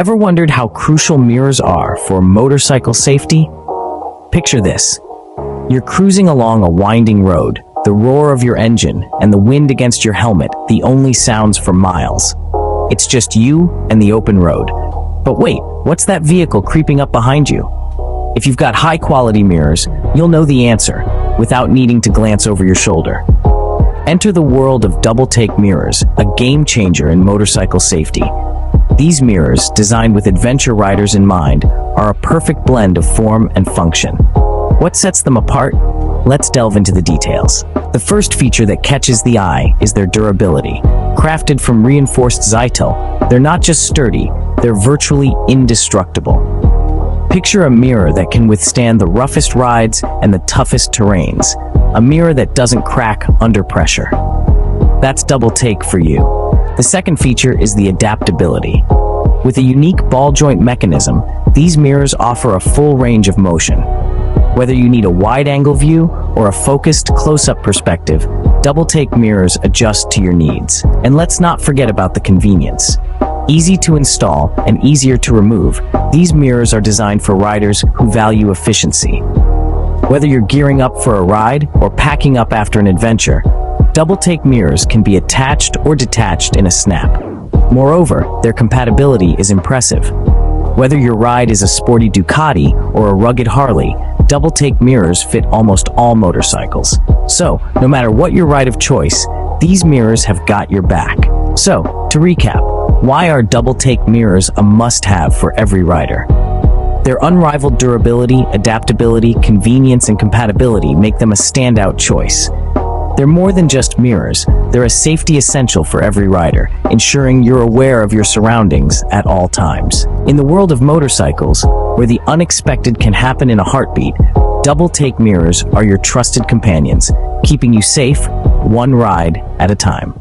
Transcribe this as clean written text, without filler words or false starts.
Ever wondered how crucial mirrors are for motorcycle safety? Picture this. You're cruising along a winding road, the roar of your engine and the wind against your helmet, the only sounds for miles. It's just you and the open road. But wait, what's that vehicle creeping up behind you? If you've got high-quality mirrors, you'll know the answer without needing to glance over your shoulder. Enter the world of Doubletake mirrors, a game changer in motorcycle safety. These mirrors, designed with adventure riders in mind, are a perfect blend of form and function. What sets them apart? Let's delve into the details. The first feature that catches the eye is their durability. Crafted from reinforced Zytel, they're not just sturdy, they're virtually indestructible. Picture a mirror that can withstand the roughest rides and the toughest terrains. A mirror that doesn't crack under pressure. That's Doubletake for you. The second feature is the adaptability. With a unique ball joint mechanism, these mirrors offer a full range of motion. Whether you need a wide-angle view or a focused, close-up perspective, Doubletake mirrors adjust to your needs. And let's not forget about the convenience. Easy to install and easier to remove, these mirrors are designed for riders who value efficiency. Whether you're gearing up for a ride or packing up after an adventure, Doubletake mirrors can be attached or detached in a snap. Moreover, their compatibility is impressive. Whether your ride is a sporty Ducati or a rugged Harley, Doubletake mirrors fit almost all motorcycles. So, no matter what your ride of choice, these mirrors have got your back. So, to recap, why are Doubletake mirrors a must-have for every rider? Their unrivaled durability, adaptability, convenience, and compatibility make them a standout choice. They're more than just mirrors, they're a safety essential for every rider, ensuring you're aware of your surroundings at all times. In the world of motorcycles, where the unexpected can happen in a heartbeat, Doubletake mirrors are your trusted companions, keeping you safe, one ride at a time.